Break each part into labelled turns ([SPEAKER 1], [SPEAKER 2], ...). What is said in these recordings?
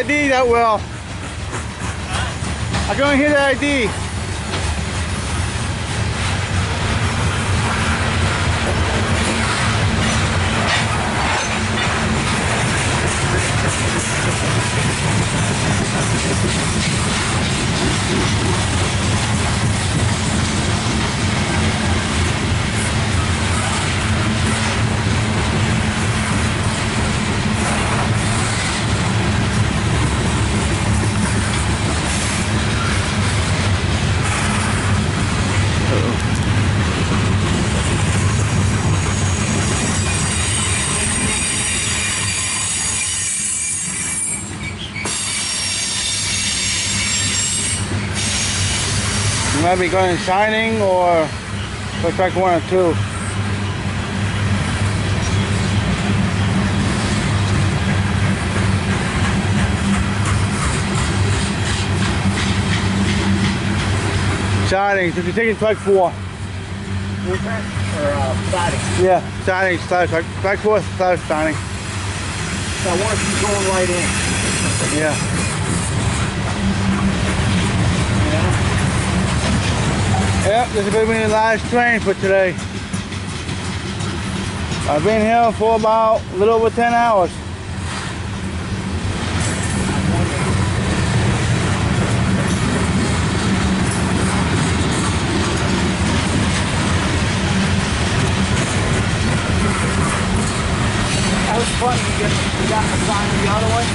[SPEAKER 1] ID that well. I couldn't hear the ID. Might be going shining or looks like 1 or 2. Shining, so you're taking track 4.
[SPEAKER 2] Or siding?
[SPEAKER 1] Yeah, shining, track 4 starts shining.
[SPEAKER 2] So I want to keep going right in.
[SPEAKER 1] Yeah. Yep, this is going to be the last train for today. I've been here for about a little over 10 hours.
[SPEAKER 2] That was funny. You got the sign on the other one,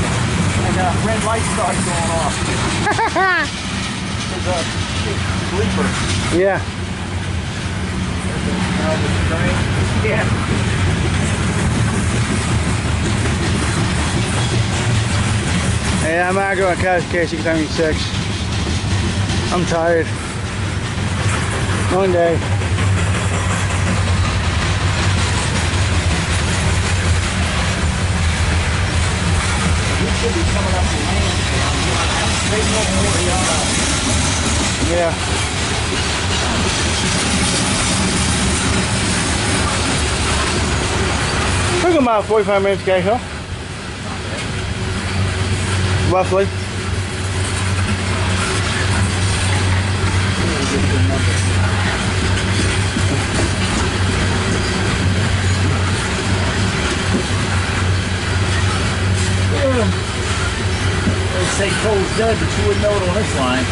[SPEAKER 2] and the red light started going off. There's a big bleeper.
[SPEAKER 1] Yeah.
[SPEAKER 2] Yeah.
[SPEAKER 1] Hey, I'm out going to catch CSX N7. I'm tired. Long day.
[SPEAKER 2] You should be coming up the lane.
[SPEAKER 1] Yeah. Took about 45 minutes to get here. Roughly.
[SPEAKER 2] They say coal's dead, but you wouldn't know it on this line.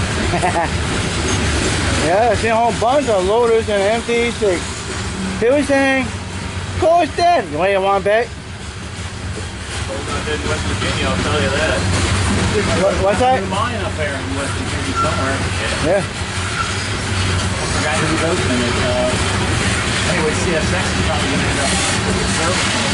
[SPEAKER 1] Yeah, I seen a whole bunch of loaders and empties. They were saying, coal is dead. What do you want to bet?
[SPEAKER 3] Coal's not dead in West Virginia, I'll tell you that.
[SPEAKER 1] What's that?
[SPEAKER 3] There's a mine up there in West Virginia somewhere.
[SPEAKER 1] Yeah.
[SPEAKER 3] I forgot who's opening it. Anyway, CSX is probably going to end up serving.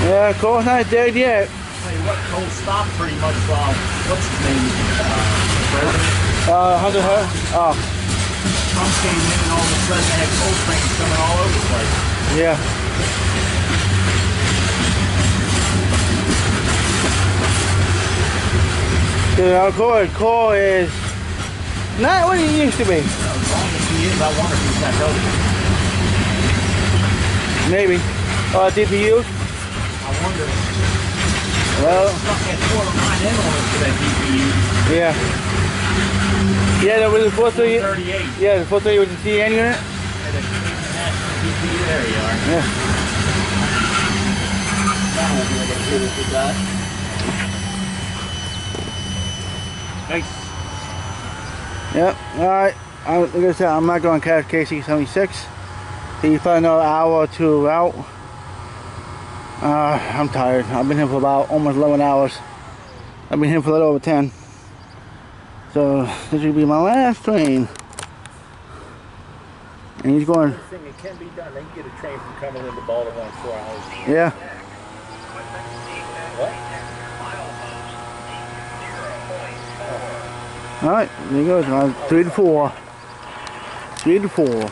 [SPEAKER 1] Yeah, coal's not dead yet.
[SPEAKER 2] Tell you what, coal stopped pretty much while, what's his name? The president?
[SPEAKER 1] Hunter Her? Oh.
[SPEAKER 2] Trump came in and all of a sudden they had coal trains coming all over the place.
[SPEAKER 1] Yeah. Dude, coal is not what it used to be.
[SPEAKER 2] As long as he is, I wonder if he's that healthy.
[SPEAKER 1] Maybe. DPUs?
[SPEAKER 2] I wonder.
[SPEAKER 1] Well.
[SPEAKER 2] Stuck that 409 in on it for that DPU.
[SPEAKER 1] Yeah. Yeah, there was a 438.
[SPEAKER 2] 38.
[SPEAKER 1] Yeah, the 438 with the CN unit.
[SPEAKER 2] Yeah, the national DPU, there you are.
[SPEAKER 1] Yeah.
[SPEAKER 2] Now we'll be able to do what we got.
[SPEAKER 3] Thanks.
[SPEAKER 1] Yep, alright. Like I said, I'm not going to catch KC76. He's probably another hour or 2 out. I'm tired. I've been here for about almost 11 hours. I've been here for a little over 10. So this will be my last train. And he's going.
[SPEAKER 2] It can be done. They can get a train from coming into Baltimore in 4 hours.
[SPEAKER 1] Yeah.
[SPEAKER 2] What?
[SPEAKER 1] Alright, there he goes. 3 to 4. 3 to 4.